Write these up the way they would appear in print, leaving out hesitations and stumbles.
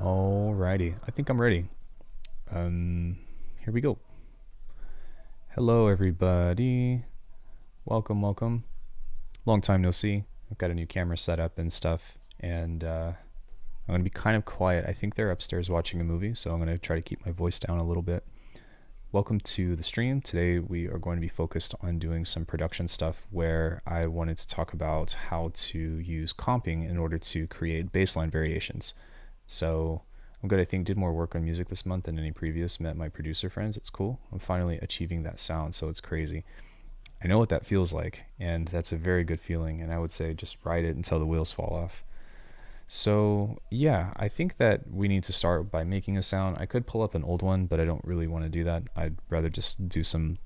Alrighty, I think I'm ready. Here we go. Hello, everybody. Welcome. Long time no see. I've got a new camera set up and stuff, and I'm going to be kind of quiet. I think they're upstairs watching a movie, so I'm going to try to keep my voice down a little bit. Welcome to the stream. Today we are going to be focused on doing some production stuff where I wanted to talk about how to use comping in order to create bassline variations. So I'm good. I think did more work on music this month than any previous. Met my producer friends. It's cool. I'm finally achieving that sound, so it's crazy. I know what that feels like, and that's a very good feeling, and I would say just ride it until the wheels fall off. So yeah, I think that we need to start by making a sound. I could pull up an old one, but I don't really want to do that. I'd rather just do some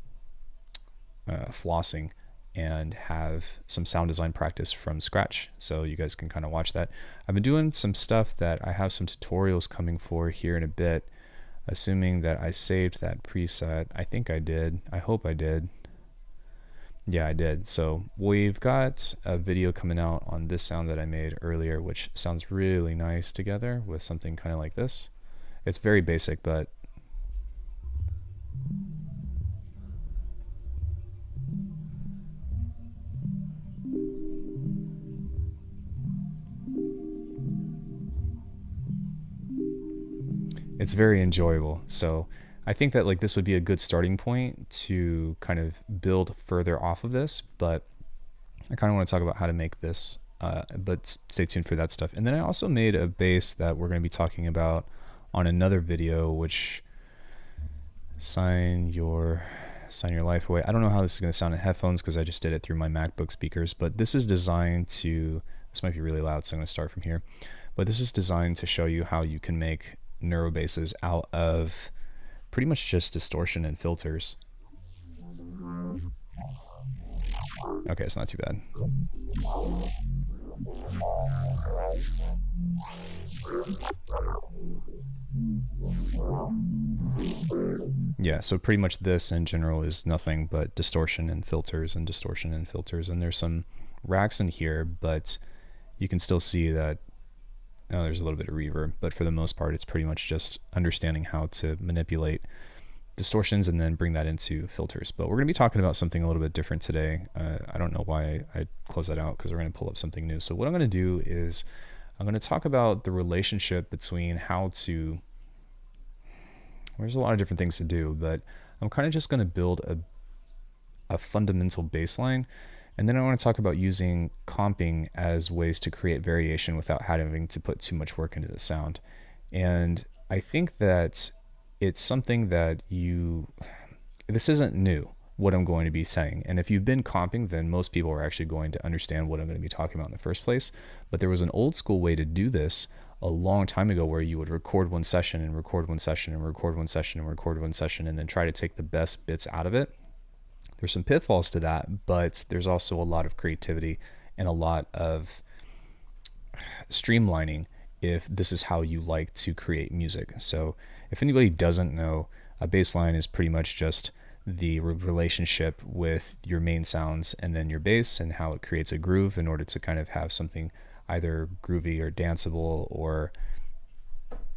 flossing and have some sound design practice from scratch, so you guys can kind of watch that. I've been doing some stuff that I have some tutorials coming for here in a bit, assuming that I saved that preset. I think I did. I hope I did. Yeah, I did. So we've got a video coming out on this sound that I made earlier, which sounds really nice together with something kind of like this. It's very basic, but it's very enjoyable. So I think that like this would be a good starting point to kind of build further off of this, but I kind of want to talk about how to make this, but stay tuned for that stuff. And then I also made a bass that we're going to be talking about on another video, which sign your life away. I don't know how this is going to sound in headphones because I just did it through my MacBook speakers, but this is designed to, this might be really loud, so I'm going to start from here, but this is designed to show you how you can make neurobasses out of pretty much just distortion and filters. Okay, it's not too bad. Yeah, so pretty much this in general is nothing but distortion and filters and distortion and filters, and there's some racks in here, but you can still see that there's a little bit of reverb, but for the most part it's pretty much just understanding how to manipulate distortions and then bring that into filters. But we're going to be talking about something a little bit different today. I don't know why I closed that out because we're going to pull up something new. So what I'm going to do is I'm going to talk about the relationship between how to, there's a lot of different things to do, but I'm kind of just going to build a fundamental baseline. And then I want to talk about using comping as ways to create variation without having to put too much work into the sound. And I think that it's something that this isn't new, what I'm going to be saying. And if you've been comping, then most people are actually going to understand what I'm going to be talking about in the first place. But there was an old school way to do this a long time ago where you would record one session and record one session and record one session and record one session and then try to take the best bits out of it. There's some pitfalls to that, but there's also a lot of creativity and a lot of streamlining if this is how you like to create music. So if anybody doesn't know, a bass line is pretty much just the relationship with your main sounds and then your bass and how it creates a groove in order to kind of have something either groovy or danceable or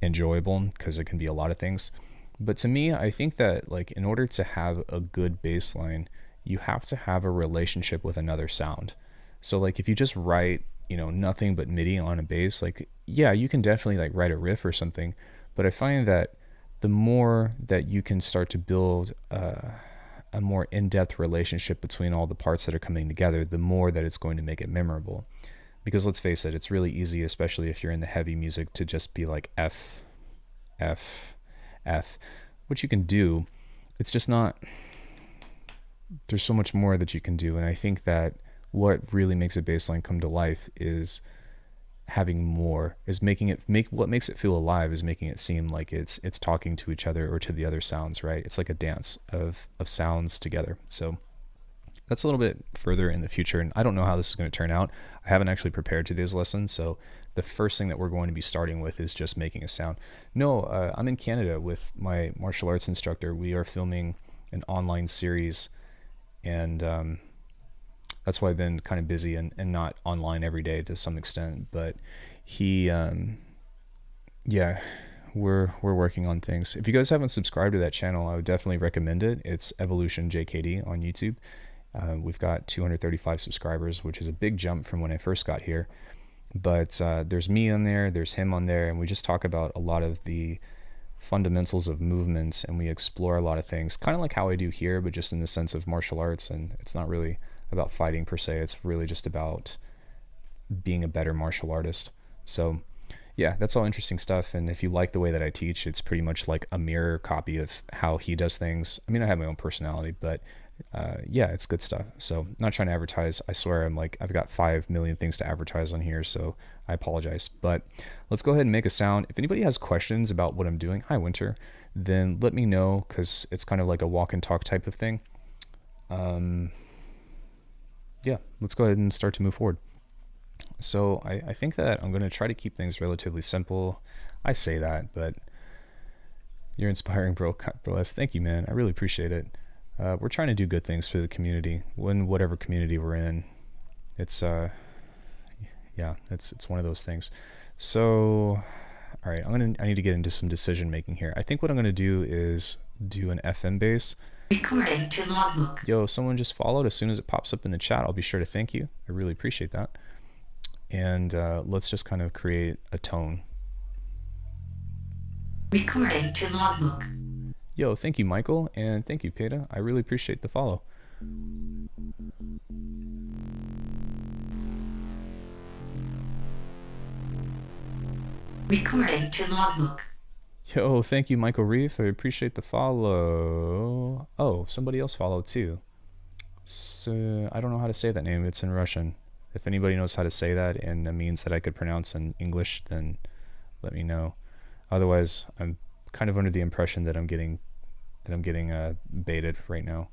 enjoyable, because it can be a lot of things. But to me, I think that like in order to have a good bass line, you have to have a relationship with another sound. So like if you just write, nothing but MIDI on a bass, like, yeah, you can definitely like write a riff or something. But I find that the more that you can start to build a more in-depth relationship between all the parts that are coming together, the more that it's going to make it memorable. Because let's face it, it's really easy, especially if you're in the heavy music, to just be like F, F, F, which you can do. It's just not, there's so much more that you can do. And I think that what really makes a bass line come to life is having more, is what makes it feel alive is making it seem like it's talking to each other or to the other sounds, right? It's like a dance of sounds together. So that's a little bit further in the future, and I don't know how this is going to turn out. I haven't actually prepared today's lesson, so the first thing that we're going to be starting with is just making a sound. No, I'm in Canada with my martial arts instructor. We are filming an online series, and that's why I've been kind of busy and not online every day to some extent. But he yeah, we're working on things. If you guys haven't subscribed to that channel, I would definitely recommend it. It's Evolution JKD on YouTube. We've got 235 subscribers, which is a big jump from when I first got here. But there's me on there, there's him on there, and we just talk about a lot of the fundamentals of movements, and we explore a lot of things, kind of like how I do here, but just in the sense of martial arts. And it's not really about fighting per se, it's really just about being a better martial artist. So yeah, that's all interesting stuff. And if you like the way that I teach, it's pretty much like a mirror copy of how he does things. I mean, I have my own personality, but yeah, it's good stuff. So I'm not trying to advertise. I swear I've got 5 million things to advertise on here, so I apologize. But let's go ahead and make a sound. If anybody has questions about what I'm doing, hi Winter, then let me know, because it's kind of like a walk and talk type of thing. Yeah, let's go ahead and start to move forward. So I think that I'm going to try to keep things relatively simple. I say that, but you're inspiring, bro. Thank you, man. I really appreciate it. We're trying to do good things for the community, whatever community we're in. It's yeah, it's one of those things. So all right, I need to get into some decision making here. I think what I'm going to do is do an FM bass. Recording to logbook. Yo, someone just followed. As soon as it pops up in the chat, I'll be sure to thank you. I really appreciate that. And let's just kind of create a tone. Recording to logbook. Yo, thank you, Michael, and thank you, Peta. I really appreciate the follow. Recording to logbook. Yo, thank you, Michael Reef. I appreciate the follow. Oh, somebody else followed too. So I don't know how to say that name. It's in Russian. If anybody knows how to say that and it means that I could pronounce in English, then let me know. Otherwise, I'm kind of under the impression that I'm getting baited right now.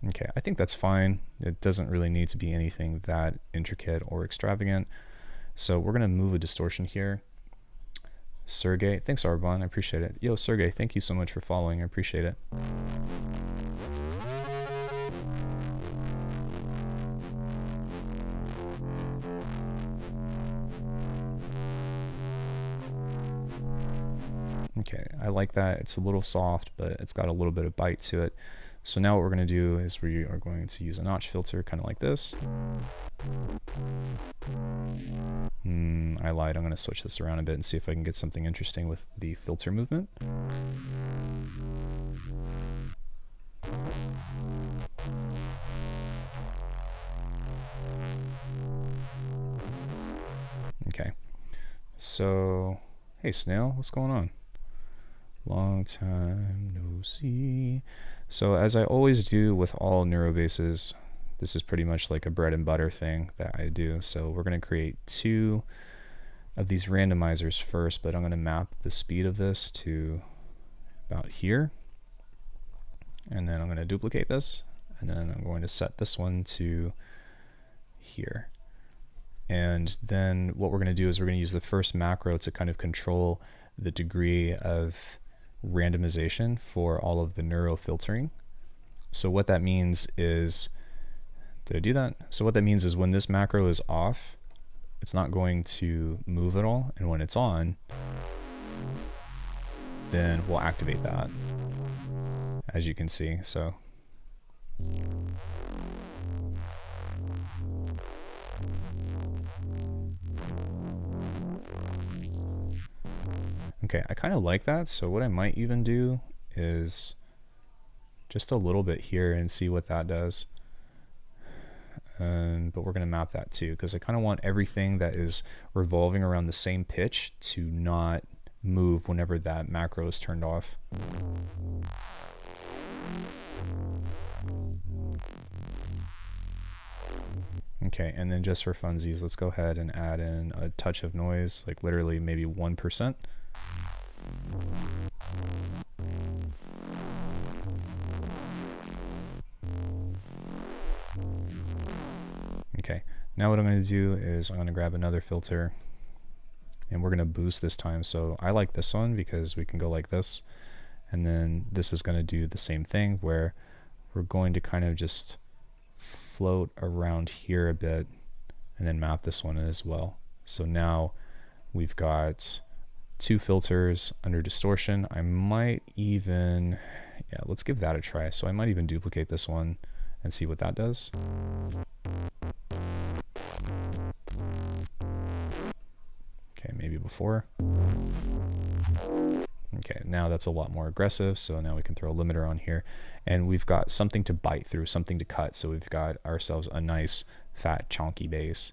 Okay, I think that's fine. It doesn't really need to be anything that intricate or extravagant. So we're gonna move a distortion here. Sergey, thanks Arbon, I appreciate it. Yo, Sergey, thank you so much for following. I appreciate it. Okay, I like that. It's a little soft, but it's got a little bit of bite to it. So now what we're going to do is we are going to use a notch filter, kind of like this. I lied. I'm going to switch this around a bit and see if I can get something interesting with the filter movement. Okay, so hey Snail, what's going on? Long time no see. So as I always do with all neurobasses, this is pretty much like a bread and butter thing that I do. So we're going to create 2 of these randomizers first, but I'm going to map the speed of this to about here. And then I'm going to duplicate this, and then I'm going to set this one to here. And then what we're going to do is we're going to use the first macro to kind of control the degree of randomization for all of the neuro filtering. So what that means is, did I do that? So what that means is when this macro is off, it's not going to move at all, and when it's on, then we'll activate that, as you can see. So okay, I kind of like that. So what I might even do is just a little bit here and see what that does. But we're going to map that too, because I kind of want everything that is revolving around the same pitch to not move whenever that macro is turned off. Okay, and then just for funsies, let's go ahead and add in a touch of noise, like literally maybe 1%. Okay, now what I'm going to do is I'm going to grab another filter, and we're going to boost this time. So I like this one because we can go like this, and then this is going to do the same thing where we're going to kind of just float around here a bit and then map this one as well. So now we've got 2 filters under distortion. I might even, yeah, let's give that a try. So I might even duplicate this one and see what that does. Okay, maybe before. Okay, now that's a lot more aggressive, so now we can throw a limiter on here, and we've got something to bite through, something to cut, so we've got ourselves a nice fat chunky bass.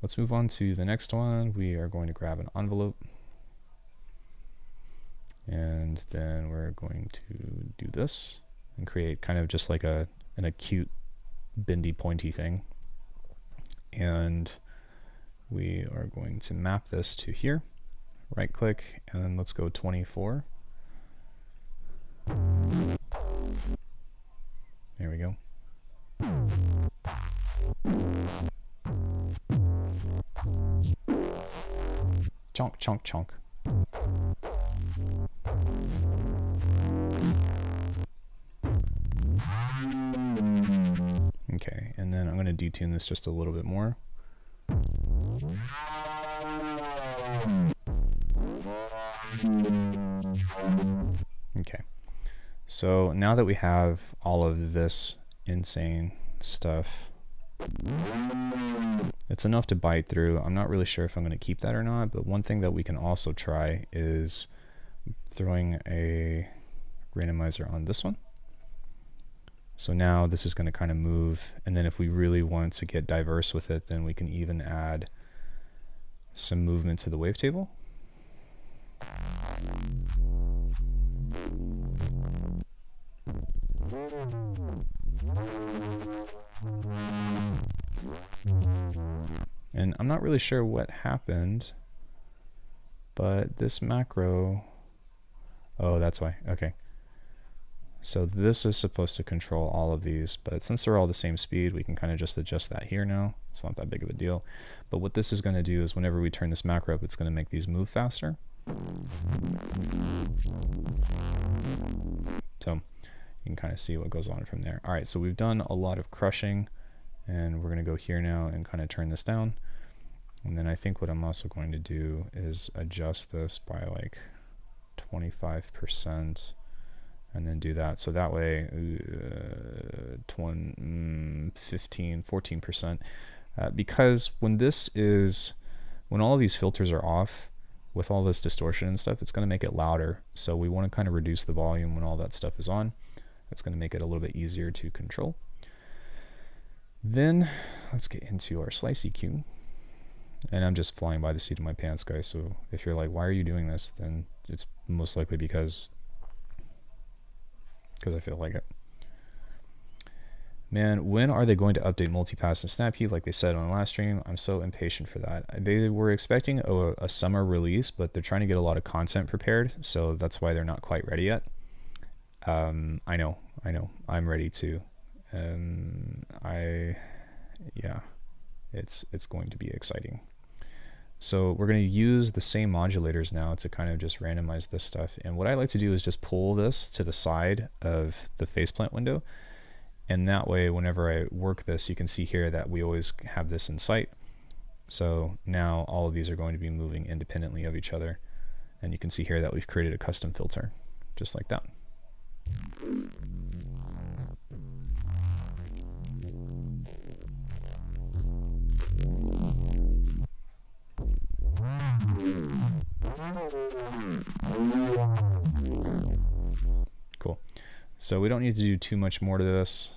Let's move on to the next one. We are going to grab an envelope, and then we're going to do this and create kind of just like an acute bendy pointy thing, and we are going to map this to here. Right click, and then let's go 24. There we go. Chunk, chunk, chunk. Okay, and then I'm going to detune this just a little bit more. Okay, so now that we have all of this insane stuff, it's enough to bite through. I'm not really sure if I'm going to keep that or not, but one thing that we can also try is throwing a randomizer on this one. So now this is going to kind of move, and then if we really want to get diverse with it, then we can even add some movement to the wavetable. And I'm not really sure what happened, but this macro, oh, that's why. Okay. So this is supposed to control all of these, but since they're all the same speed, we can kind of just adjust that here now. It's not that big of a deal. But what this is going to do is whenever we turn this macro up, it's going to make these move faster. So you can kind of see what goes on from there. All right, so we've done a lot of crushing, and we're going to go here now and kind of turn this down. And then I think what I'm also going to do is adjust this by like 25%. And then do that. So that way, 15, 14%. Because when all of these filters are off, with all this distortion and stuff, it's going to make it louder. So we want to kind of reduce the volume when all that stuff is on. That's going to make it a little bit easier to control. Then let's get into our slice EQ. And I'm just flying by the seat of my pants, guys. So if you're like, why are you doing this? Then it's most likely because I feel like it. Man, when are they going to update multipass and snap heap like they said on the last stream? I'm so impatient for that. They were expecting a summer release, but they're trying to get a lot of content prepared, so that's why they're not quite ready yet. I know. I'm ready too. Yeah, it's going to be exciting. So we're going to use the same modulators now to kind of just randomize this stuff. And what I like to do is just pull this to the side of the phaseplant window. And that way, whenever I work this, you can see here that we always have this in sight. So now all of these are going to be moving independently of each other. And you can see here that we've created a custom filter, just like that. Cool. So we don't need to do too much more to this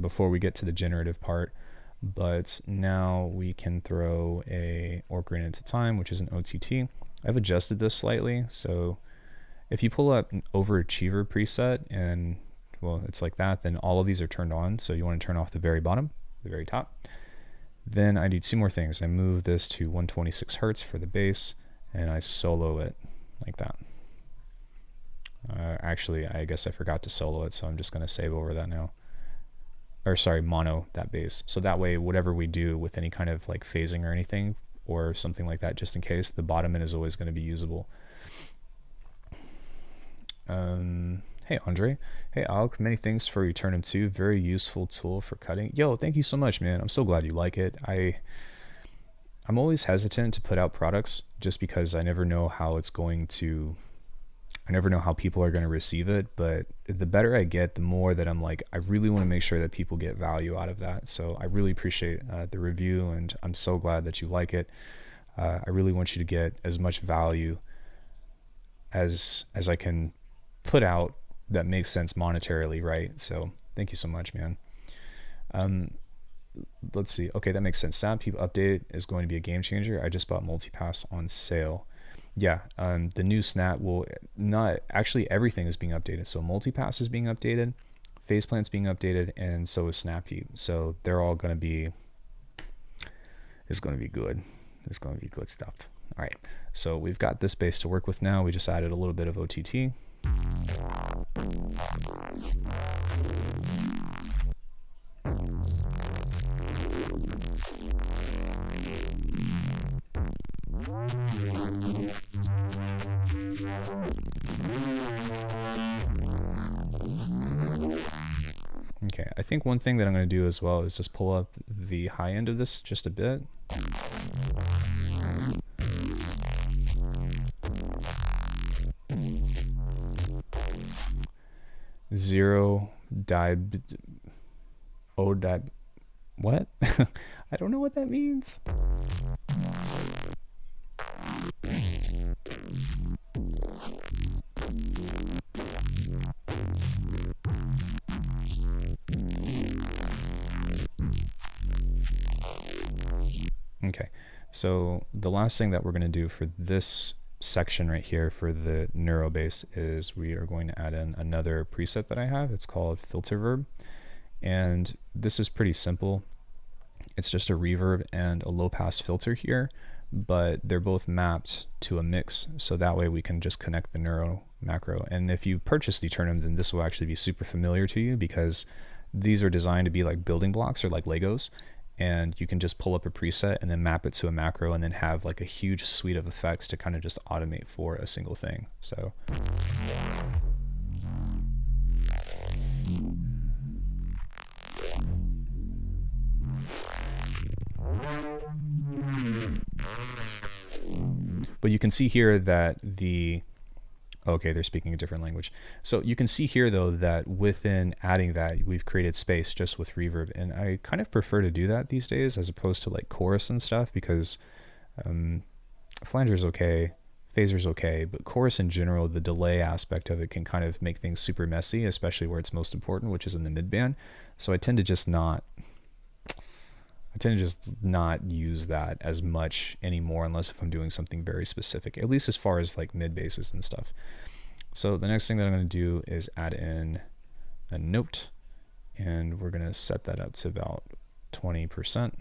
before we get to the generative part, but now we can throw a orc into time, which is an OTT. I've adjusted this slightly, so if you pull up an overachiever preset and well, it's like that, then all of these are turned on. So you want to turn off the very bottom, the very top. Then I do 2 more things. I move this to 126 Hertz for the bass, and I solo it like that. Actually, I guess I forgot to solo it, so I'm just going to save over that now. Or sorry, mono that bass. So that way, whatever we do with any kind of like phasing or anything or something like that, just in case, the bottom end is always going to be usable. Hey, Andre. Hey, Alk. Many thanks for Eternum 2. Very useful tool for cutting. Yo, thank you so much, man. I'm so glad you like it. I'm always hesitant to put out products just because I never know how it's going to. I never know how people are going to receive it, but the better I get, the more that I'm like, I really want to make sure that people get value out of that. So I really appreciate the review, and I'm so glad that you like it. I really want you to get as much value as I can put out that makes sense monetarily, right? So thank you so much, man. Let's see. Okay, that makes sense. Sound People Update is going to be a game changer. I just bought Multipass on sale. Yeah, the new Snap will not actually, everything is being updated. So Multipass is being updated, Phaseplant's being updated, and so is Snappy. So they're all going to be. It's going to be good. It's going to be good stuff. All right. So we've got this bass to work with now. We just added a little bit of OTT. Okay, I think one thing that I'm going to do as well is just pull up the high end of this just a bit. Zero dib what? I don't know what that means. Okay, so the last thing that we're going to do for this section right here for the neuro bass is we are going to add in another preset that I have. It's called filter verb, and this is pretty simple. It's just a reverb and a low pass filter here, but they're both mapped to a mix, so that way we can just connect the neuro macro. And if you purchase the Eternum, then this will actually be super familiar to you because these are designed to be like building blocks or like Legos, and you can just pull up a preset and then map it to a macro and then have like a huge suite of effects to kind of just automate for a single thing. So but you can see here that okay, they're speaking a different language. So you can see here though that within adding that, we've created space just with reverb, and I kind of prefer to do that these days as opposed to like chorus and stuff, because flanger's okay, phaser's okay, but chorus in general, the delay aspect of it can kind of make things super messy, especially where it's most important, which is in the midband. So I tend to just not use that as much anymore unless if I'm doing something very specific, at least as far as like mid basses and stuff. So the next thing that I'm going to do is add in a note, and we're going to set that up to about 20%,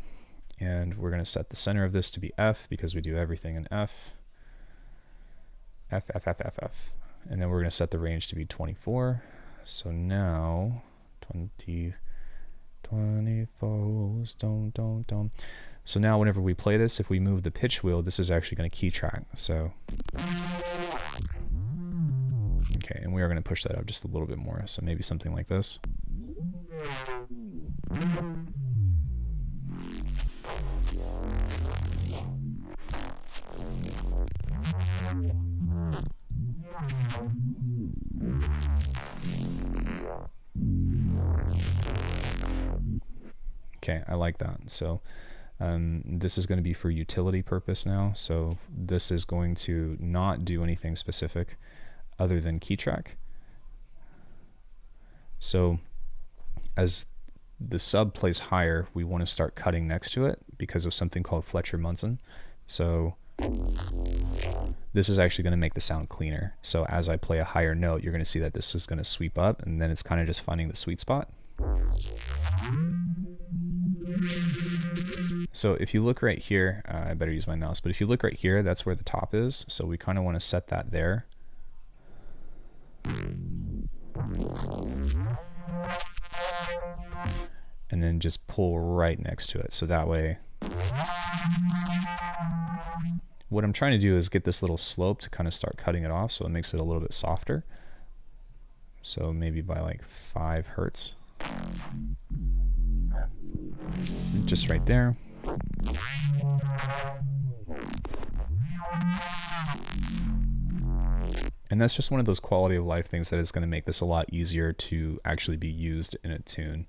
and we're going to set the center of this to be F because we do everything in F, F, F, F, F, F, and then we're going to set the range to be 24. So now 24, don't. So now whenever we play this, if we move the pitch wheel, this is actually going to key track. So okay, and we are going to push that up just a little bit more. So maybe something like this. Okay, I like that. So this is going to be for utility purpose now. So this is going to not do anything specific other than key track. So as the sub plays higher, we want to start cutting next to it because of something called Fletcher Munson. So this is actually going to make the sound cleaner. So as I play a higher note, you're going to see that this is going to sweep up, and then it's kind of just finding the sweet spot. So if you look right here, I better use my mouse, but if you look right here, that's where the top is. So we kind of want to set that there. And then just pull right next to it. So that way, what I'm trying to do is get this little slope to kind of start cutting it off, so it makes it a little bit softer. So maybe by like 5 hertz. Just right there. And that's just one of those quality of life things that is going to make this a lot easier to actually be used in a tune.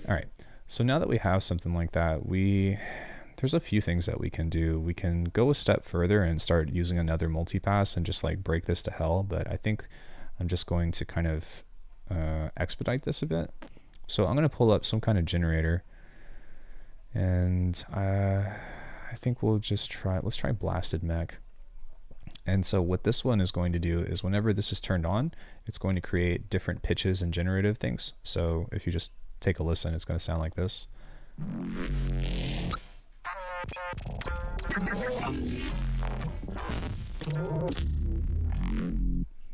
All right, so now that we have something like that, there's a few things that we can do. We can go a step further and start using another multipass and just like break this to hell, but I think I'm just going to kind of expedite this a bit. So I'm going to pull up some kind of generator, and I think we'll just let's try blasted mech. And so what this one is going to do is whenever this is turned on, it's going to create different pitches and generative things. So if you just take a listen, it's going to sound like this.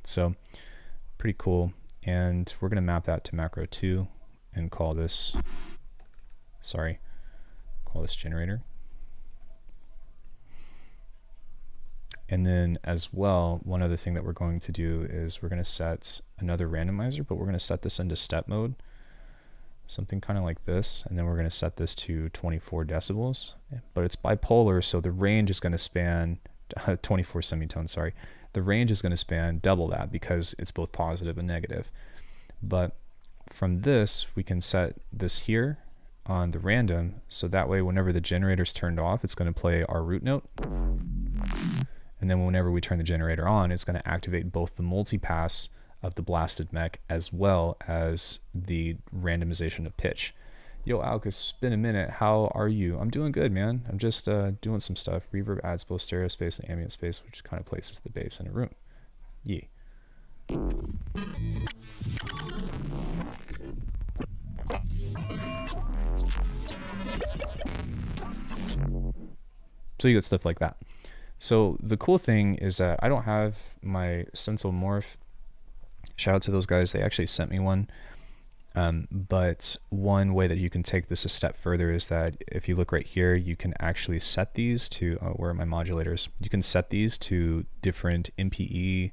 So pretty cool. And we're going to map that to macro 2 and call this generator. And then as well, one other thing that we're going to do is we're going to set another randomizer, but we're going to set this into step mode, something kind of like this. And then we're going to set this to 24 decibels, but it's bipolar. So the range is going to span 24 semitones, sorry. The range is going to span double that because it's both positive and negative. But from this, we can set this here on the random. So that way, whenever the generator's turned off, it's going to play our root note. And then whenever we turn the generator on, it's going to activate both the multipass of the blasted mech as well as the randomization of pitch. Yo, Alk, it's been a minute. How are you? I'm doing good, man. I'm just doing some stuff. Reverb adds both stereo space and ambient space, which kind of places the bass in a room. Yeah. So you get stuff like that. So the cool thing is that I don't have my Stencil Morph. Shout out to those guys. They actually sent me one. But one way that you can take this a step further is that if you look right here, you can actually set these to, where are my modulators? You can set these to different MPE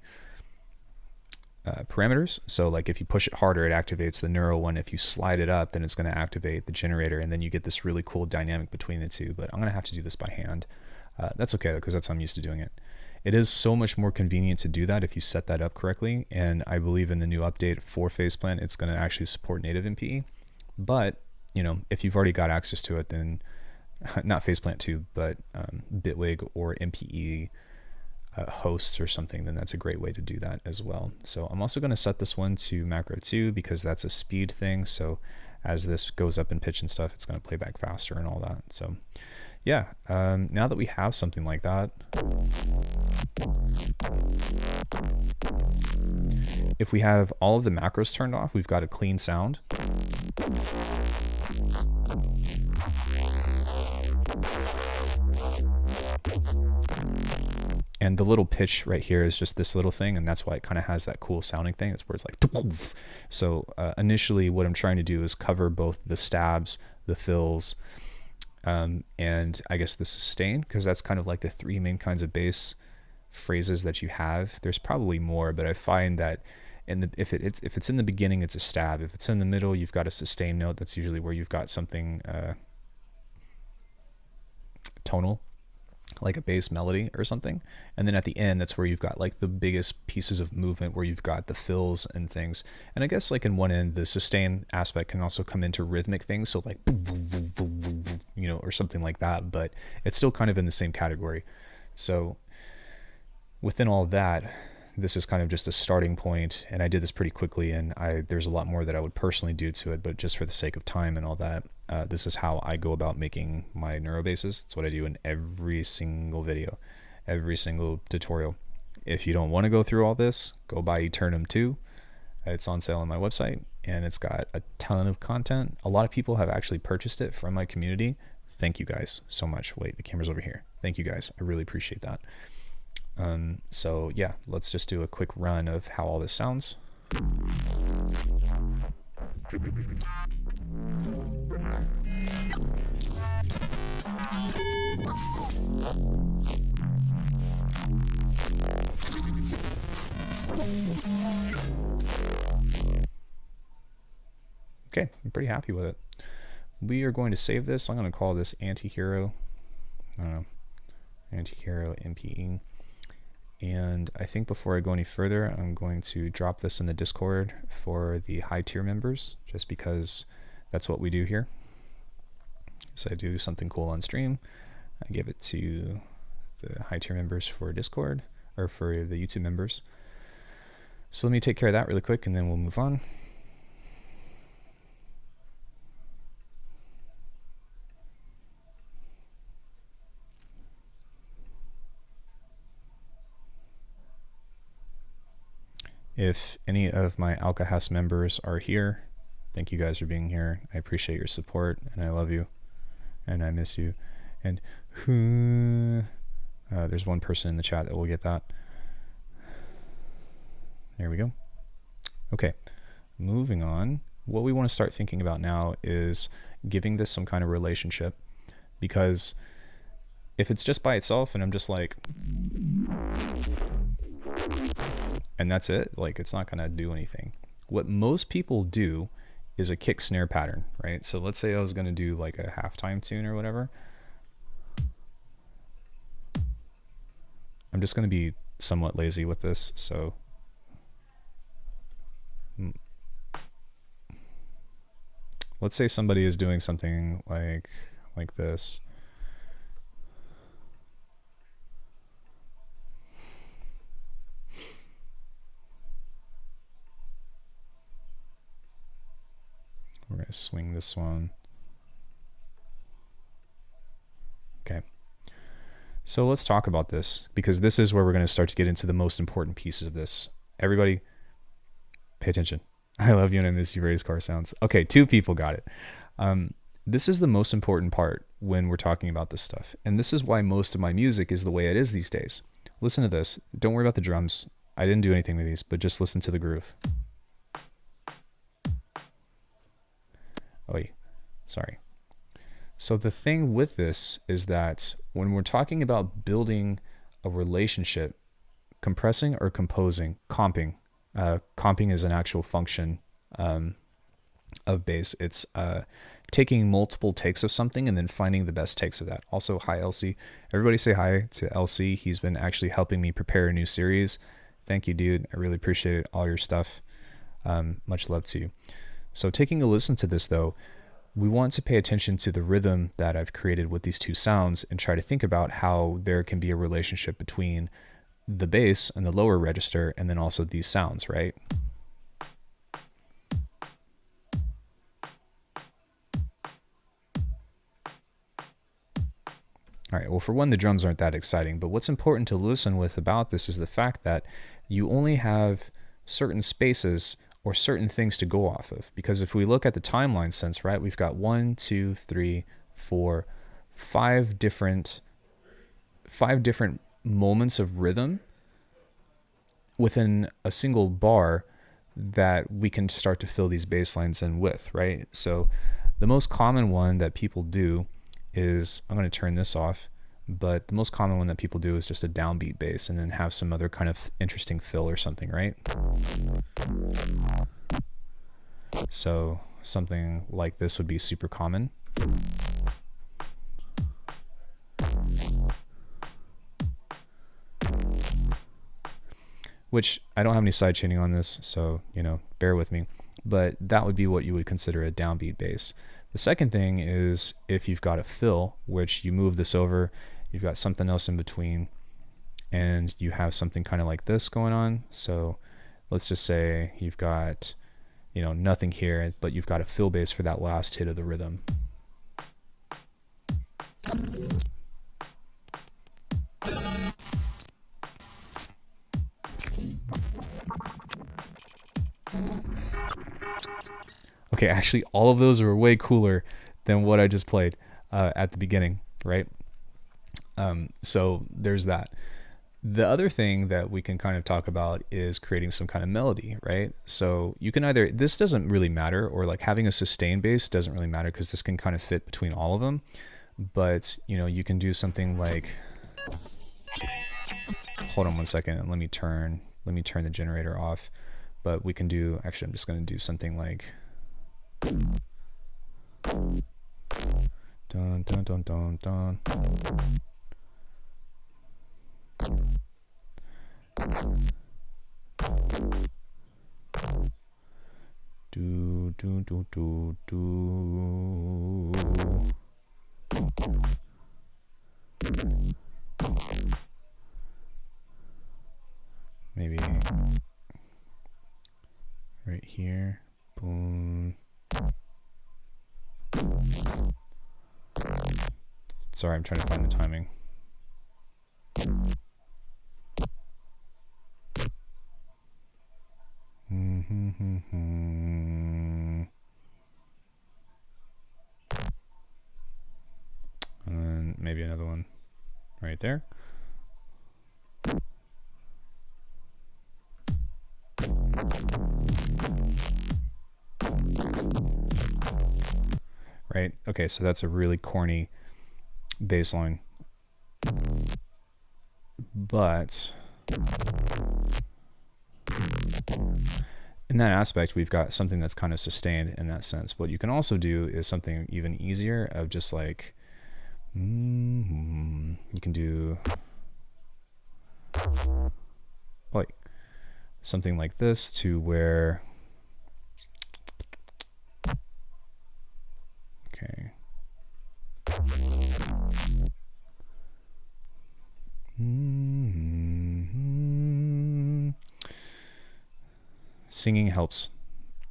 parameters. So like if you push it harder, it activates the neural one. If you slide it up, then it's going to activate the generator. And then you get this really cool dynamic between the two. But I'm going to have to do this by hand. That's okay, though, because that's how I'm used to doing it. It is so much more convenient to do that if you set that up correctly. And I believe in the new update for phaseplant, it's going to actually support native MPE. But, you know, if you've already got access to it, then not phaseplant 2, but Bitwig or MPE hosts or something, then that's a great way to do that as well. So I'm also going to set this one to macro 2 because that's a speed thing. So as this goes up in pitch and stuff, it's going to play back faster and all that. So yeah, now that we have something like that, if we have all of the macros turned off, we've got a clean sound. And the little pitch right here is just this little thing, and that's why it kind of has that cool sounding thing. It's where it's like, so initially what I'm trying to do is cover both the stabs, the fills, and I guess the sustain, because that's kind of like the 3 main kinds of bass phrases that you have. There's probably more, but I find that if it's in the beginning, it's a stab. If it's in the middle, you've got a sustain note. That's usually where you've got something tonal, like a bass melody or something. And then at the end, that's where you've got like the biggest pieces of movement where you've got the fills and things. And I guess like in one end, the sustain aspect can also come into rhythmic things. So like, you know, or something like that, but it's still kind of in the same category. So within all that, this is kind of just a starting point, and I did this pretty quickly, and there's a lot more that I would personally do to it, but just for the sake of time and all that, this is how I go about making my neurobasses. It's what I do in every single video, every single tutorial. If you don't want to go through all this, go buy Eternum 2. It's on sale on my website, and it's got a ton of content. A lot of people have actually purchased it from my community. Thank you guys so much. Wait, the camera's over here. Thank you guys. I really appreciate that. So yeah, let's just do a quick run of how all this sounds. Okay, I'm pretty happy with it. We are going to save this. I'm going to call this anti-hero. I don't know, anti-hero MPE. And I think before I go any further, I'm going to drop this in the Discord for the high tier members, just because that's what we do here. So I do something cool on stream, I give it to the high tier members for Discord, or for the YouTube members. So let me take care of that really quick and then we'll move on. If any of my ALCA members are here, thank you guys for being here. I appreciate your support and I love you and I miss you. And there's one person in the chat that will get that. There we go. Okay, moving on. What we want to start thinking about now is giving this some kind of relationship, because if it's just by itself and I'm just like, and that's it, like it's not gonna do anything. What most people do is a kick snare pattern, right? So let's say I was gonna do like a halftime tune or whatever. I'm just gonna be somewhat lazy with this, so let's say somebody is doing something like this. We're going to swing this one. Okay. So let's talk about this, because this is where we're going to start to get into the most important pieces of this. Everybody, pay attention. I love you and I miss you, race car sounds. Okay, 2 people got it. This is the most important part when we're talking about this stuff. And this is why most of my music is the way it is these days. Listen to this. Don't worry about the drums. I didn't do anything with these, but just listen to the groove. Oh, sorry. So the thing with this is that when we're talking about building a relationship, compressing or composing, comping is an actual function of bass. It's taking multiple takes of something and then finding the best takes of that. Also, hi LC. Everybody say hi to LC. He's been actually helping me prepare a new series. Thank you, dude. I really appreciate it, all your stuff. Much love to you. So taking a listen to this though, we want to pay attention to the rhythm that I've created with these 2 sounds and try to think about how there can be a relationship between the bass and the lower register and then also these sounds, right? All right, well, for one, the drums aren't that exciting, but what's important to listen with about this is the fact that you only have certain spaces or certain things to go off of. Because if we look at the timeline sense, right, we've got 1, 2, 3, 4, 5 different moments of rhythm within a single bar that we can start to fill these bass lines in with, right? So the most common one that people do is, I'm going to turn this off, but the most common one that people do is just a downbeat bass and then have some other kind of interesting fill or something, right? So something like this would be super common. Which I don't have any side chaining on this, so, you know, bear with me. But that would be what you would consider a downbeat bass. The second thing is if you've got a fill, which you move this over, you've got something else in between, and you have something kind of like this going on. So let's just say you've got, you know, nothing here, but you've got a fill bass for that last hit of the rhythm. Okay, actually, all of those are way cooler than what I just played at the beginning, right? So there's that. The other thing that we can kind of talk about is creating some kind of melody, right? So you can either, this doesn't really matter, or like having a sustain bass doesn't really matter because this can kind of fit between all of them. But, you know, you can do something like, hold on one second and let me turn the generator off. But we can do, actually I'm just going to do something like dun dun dun dun dun. Do do do do do. Maybe right here. Boom. Sorry, I'm trying to find the timing. And then maybe another one right there. Right? Okay, so that's a really corny bass line. But in that aspect, we've got something that's kind of sustained in that sense. What you can also do is something even easier of just like, you can do like something like this to where, okay. Singing helps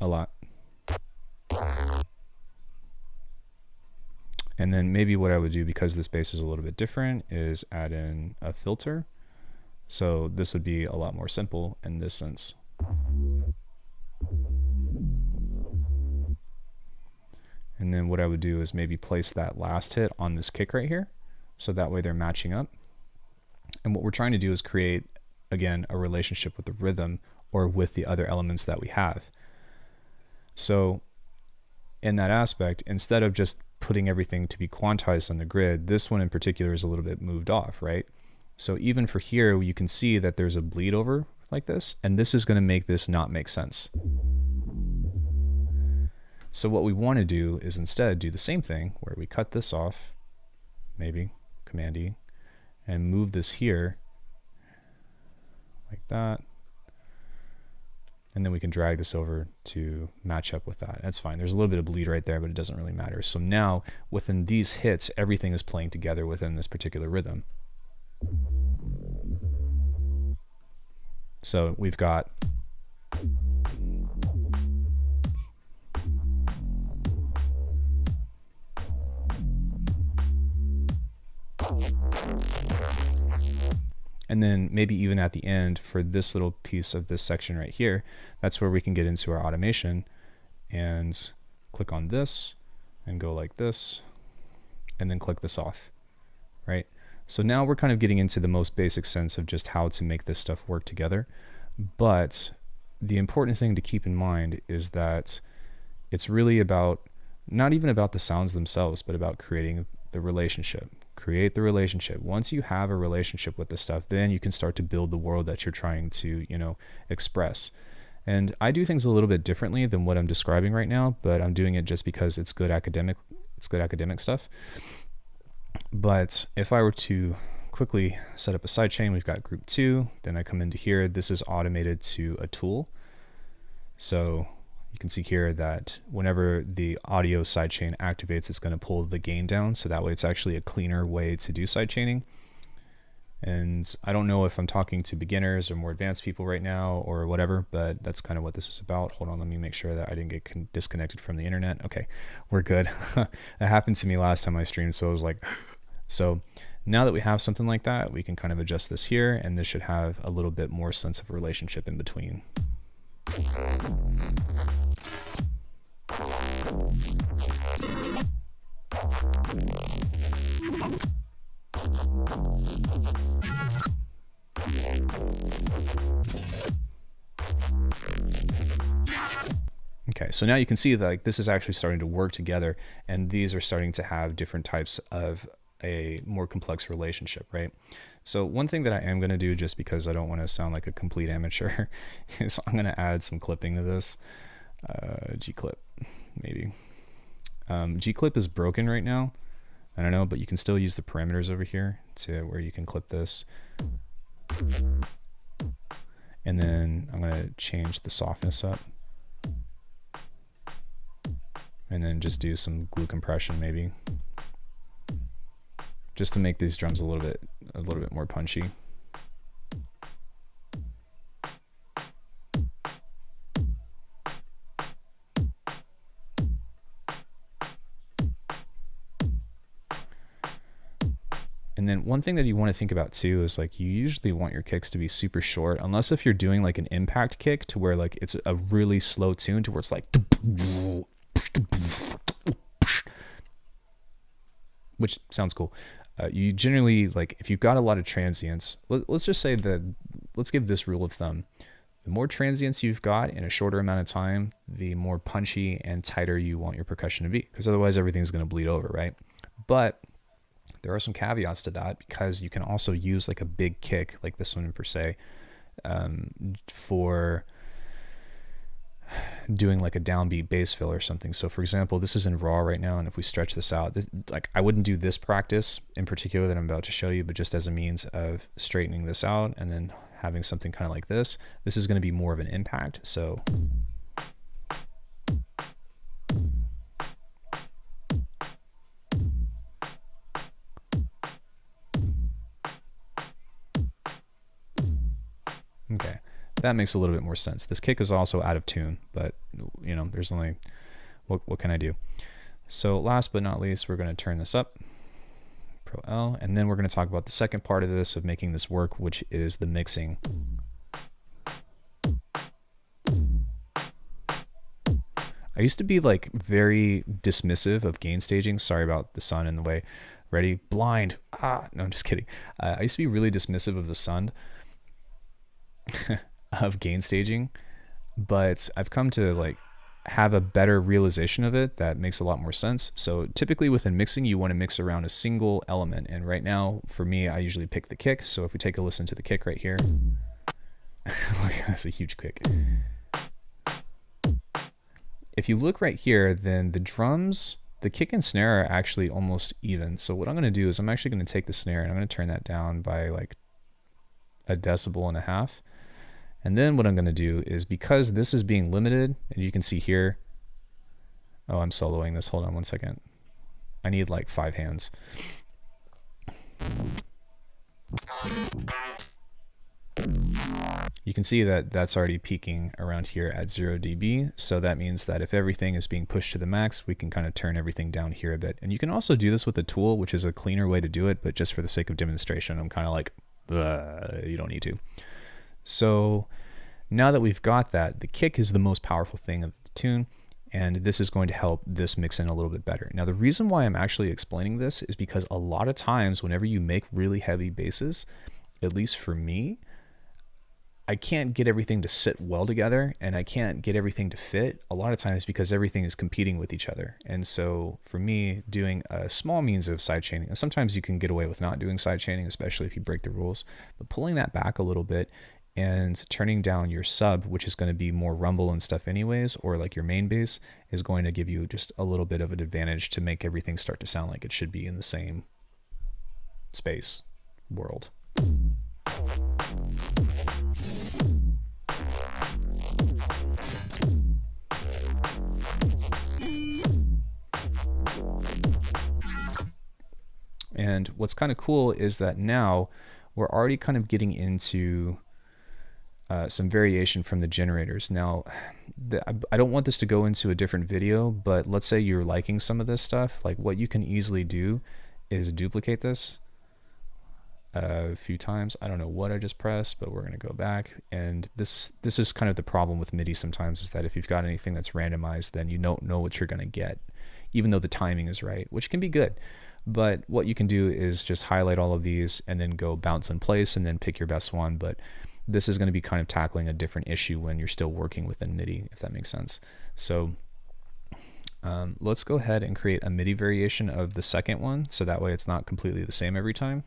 a lot. And then maybe what I would do, because this bass is a little bit different, is add in a filter. So this would be a lot more simple in this sense. And then what I would do is maybe place that last hit on this kick right here. So that way they're matching up. And what we're trying to do is create, again, a relationship with the rhythm or with the other elements that we have. So in that aspect, instead of just putting everything to be quantized on the grid, this one in particular is a little bit moved off, right? So even for here, you can see that there's a bleed over like this, and this is going to make this not make sense. So what we want to do is instead do the same thing where we cut this off, maybe Command E, and move this here like that. And then we can drag this over to match up with that. That's fine. There's a little bit of bleed right there, but it doesn't really matter. So now within these hits, everything is playing together within this particular rhythm. So we've got and then maybe even at the end for this little piece of this section right here, that's where we can get into our automation and click on this and go like this and then click this off, right? So now we're kind of getting into the most basic sense of just how to make this stuff work together. But the important thing to keep in mind is that it's really about, not even about the sounds themselves, but about creating the relationship. Create the relationship. Once you have a relationship with the stuff, then you can start to build the world that you're trying to, you know, express. And I do things a little bit differently than what I'm describing right now, but I'm doing it just because it's good academic stuff. But if I were to quickly set up a sidechain, we've got group 2, then I come into here. This is automated to a tool. So you can see here that whenever the audio sidechain activates, it's going to pull the gain down. So that way it's actually a cleaner way to do sidechaining. And I don't know if I'm talking to beginners or more advanced people right now or whatever, but that's kind of what this is about. Hold on, let me make sure that I didn't get disconnected from the internet. Okay, we're good. That happened to me last time I streamed, so I was like, so now that we have something like that, we can kind of adjust this here, and this should have a little bit more sense of relationship in between. Okay, so now you can see that like this is actually starting to work together, and these are starting to have different types of a more complex relationship, right? So one thing that I am going to do, just because I don't want to sound like a complete amateur, is I'm going to add some clipping to this. G-clip, maybe. G-clip is broken right now. I don't know, but you can still use the parameters over here to where you can clip this. And then I'm going to change the softness up. And then just do some glue compression maybe, just to make these drums a little bit more punchy. And then one thing that you want to think about too is like you usually want your kicks to be super short, unless if you're doing like an impact kick to where like it's a really slow tune to where it's like, which sounds cool. You generally, like if you've got a lot of transients, let's just say that, let's give this rule of thumb. The more transients you've got in a shorter amount of time, the more punchy and tighter you want your percussion to be, because otherwise everything's going to bleed over, right? But there are some caveats to that, because you can also use like a big kick like this one per se for doing like a downbeat bass fill or something. So for example, this is in raw right now, and if we stretch this out, this, like I wouldn't do this practice in particular that I'm about to show you, but just as a means of straightening this out and then having something kind of like this is going to be more of an impact. So okay, that makes a little bit more sense. This kick is also out of tune, but you know, there's only, what can I do? So last but not least, we're going to turn this up, Pro L, and then we're going to talk about the second part of this, of making this work, which is the mixing. I used to be like very dismissive of gain staging. Sorry about the sun in the way. Ready? Blind. Ah, no, I'm just kidding. I used to be really dismissive of the sun, of gain staging, but I've come to like have a better realization of it that makes a lot more sense. So typically within mixing, you want to mix around a single element, and right now for me, I usually pick the kick. So if we take a listen to the kick right here, like that's a huge kick. If you look right here, then the drums, the kick and snare are actually almost even. So what I'm going to do is I'm actually going to take the snare and I'm going to turn that down by like 1.5 decibels. And then what I'm going to do is, because this is being limited, and you can see here, oh, I'm soloing this. Hold on one second. I need like 5 hands. You can see that that's already peaking around here at 0 dB. So that means that if everything is being pushed to the max, we can kind of turn everything down here a bit. And you can also do this with a tool, which is a cleaner way to do it. But just for the sake of demonstration, I'm kind of like, you don't need to. So now that we've got that, the kick is the most powerful thing of the tune, and this is going to help this mix in a little bit better. Now, the reason why I'm actually explaining this is because a lot of times whenever you make really heavy basses, at least for me, I can't get everything to sit well together, and I can't get everything to fit a lot of times because everything is competing with each other. And so for me, doing a small means of side chaining, and sometimes you can get away with not doing side chaining, especially if you break the rules, but pulling that back a little bit and turning down your sub, which is going to be more rumble and stuff anyways, or like your main bass, is going to give you just a little bit of an advantage to make everything start to sound like it should be in the same space world. And what's kind of cool is that now we're already kind of getting into some variation from the generators. Now, I don't want this to go into a different video, but let's say you're liking some of this stuff. Like, what you can easily do is duplicate this a few times. I don't know what I just pressed, but we're going to go back. And this is kind of the problem with MIDI sometimes, is that if you've got anything that's randomized, then you don't know what you're going to get, even though the timing is right, which can be good. But what you can do is just highlight all of these and then go bounce in place and then pick your best one. But this is going to be kind of tackling a different issue when you're still working within MIDI, if that makes sense. So let's go ahead and create a MIDI variation of the second one, so that way it's not completely the same every time.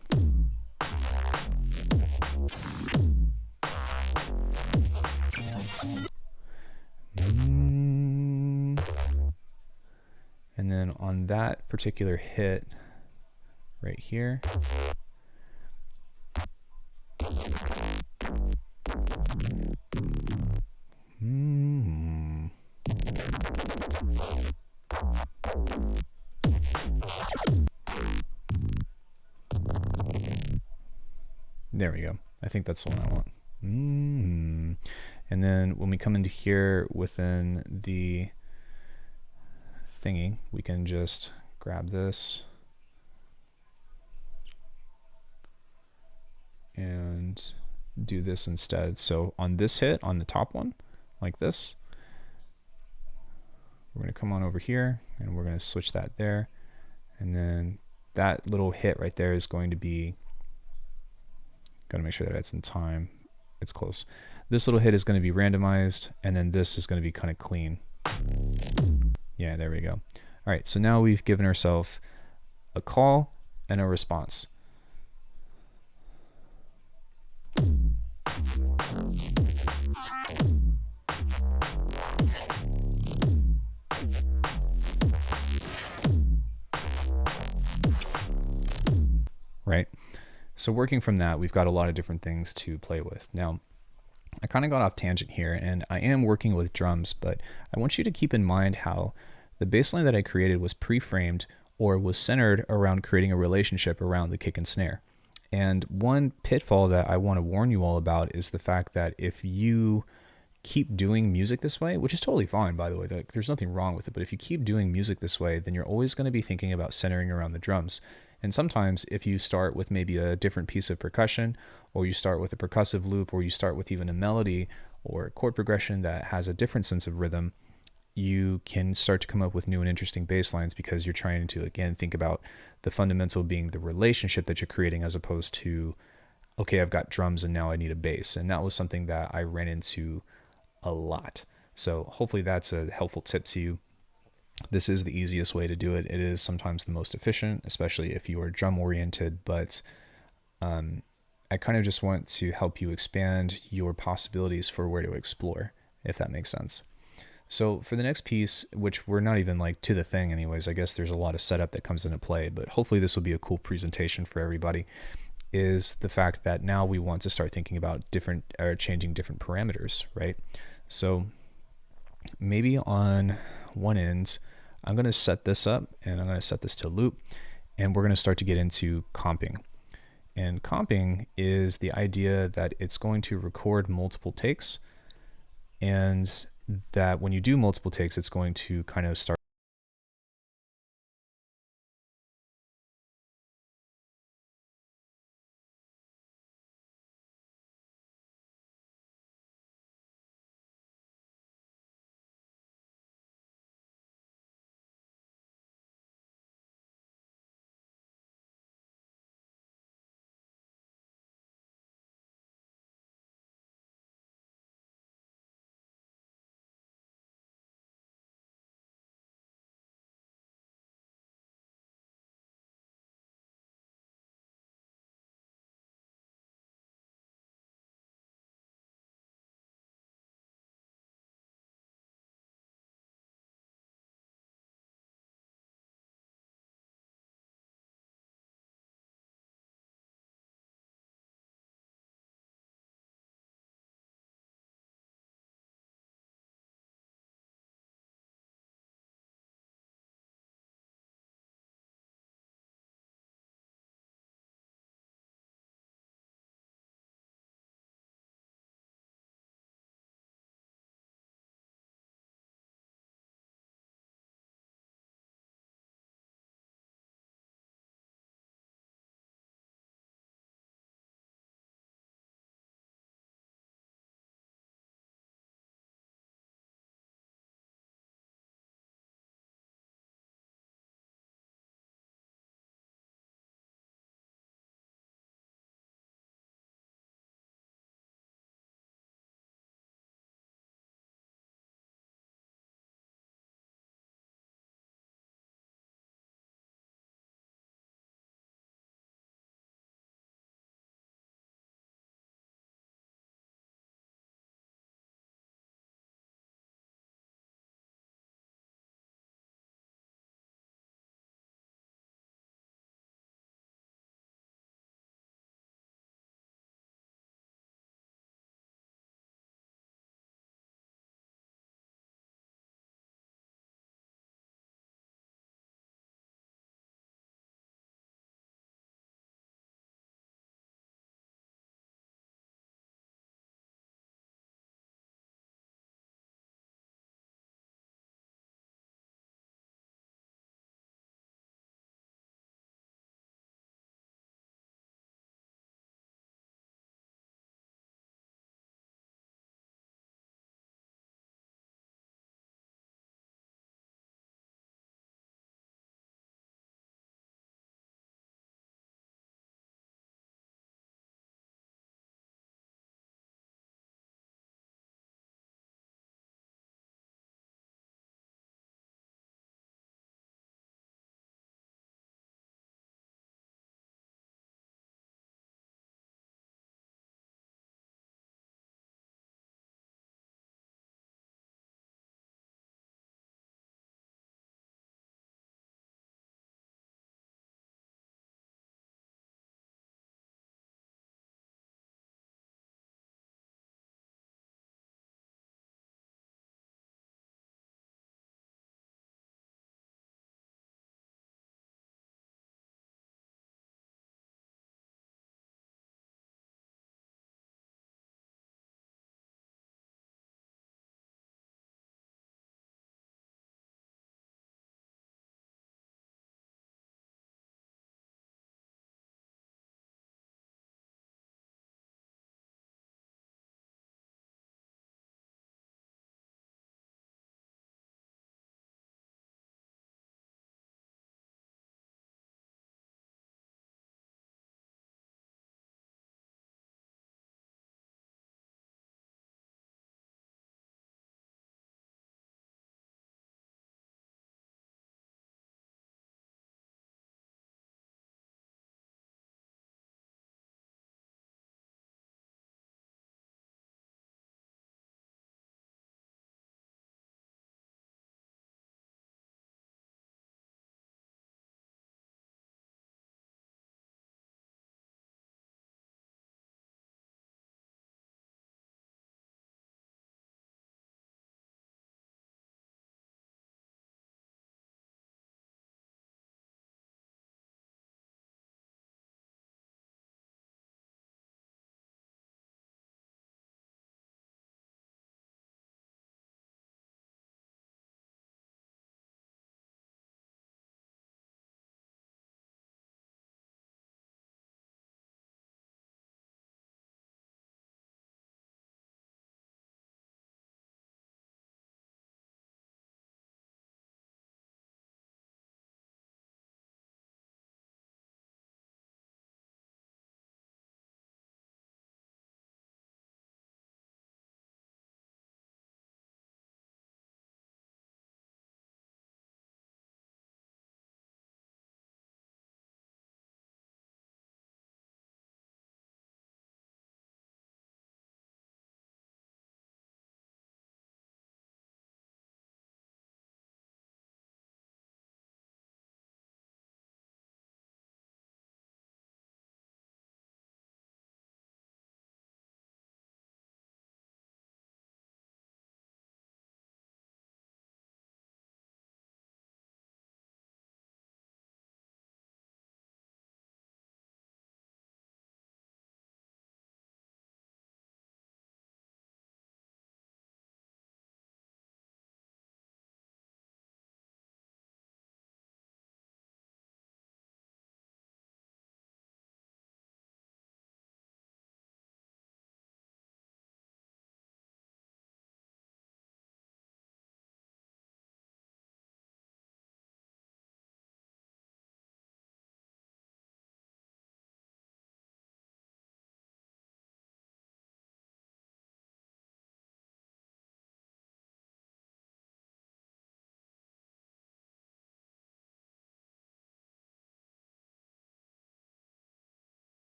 And then on that particular hit right here, there we go. I think that's the one I want. And then when we come into here within the thingy, we can just grab this and do this instead. So on this hit, on the top one, like this, we're going to come on over here and we're going to switch that there. And then that little hit right there is going to be, got to make sure that it's in time. It's close. This little hit is going to be randomized, and then this is going to be kind of clean. Yeah, there we go. All right, so now we've given ourselves a call and a response. Right? So working from that, we've got a lot of different things to play with. Now, I kind of got off tangent here, and I am working with drums, but I want you to keep in mind how the bass line that I created was pre-framed or was centered around creating a relationship around the kick and snare. And one pitfall that I want to warn you all about is the fact that if you keep doing music this way, which is totally fine, by the way, like, there's nothing wrong with it, but if you keep doing music this way, then you're always going to be thinking about centering around the drums. And sometimes if you start with maybe a different piece of percussion, or you start with a percussive loop, or you start with even a melody or a chord progression that has a different sense of rhythm, you can start to come up with new and interesting bass lines because you're trying to, again, think about the fundamental being the relationship that you're creating, as opposed to, okay, I've got drums and now I need a bass. And that was something that I ran into a lot. So hopefully that's a helpful tip to you. This is the easiest way to do it. It is sometimes the most efficient, especially if you are drum oriented, but I kind of just want to help you expand your possibilities for where to explore, if that makes sense. So for the next piece, which we're not even like to the thing anyways, I guess there's a lot of setup that comes into play, but hopefully this will be a cool presentation for everybody, is the fact that now we want to start thinking about different, or changing different parameters, right? So maybe on one end, I'm going to set this up, and I'm going to set this to loop, and we're going to start to get into comping. And comping is the idea that it's going to record multiple takes, and that when you do multiple takes, it's going to kind of start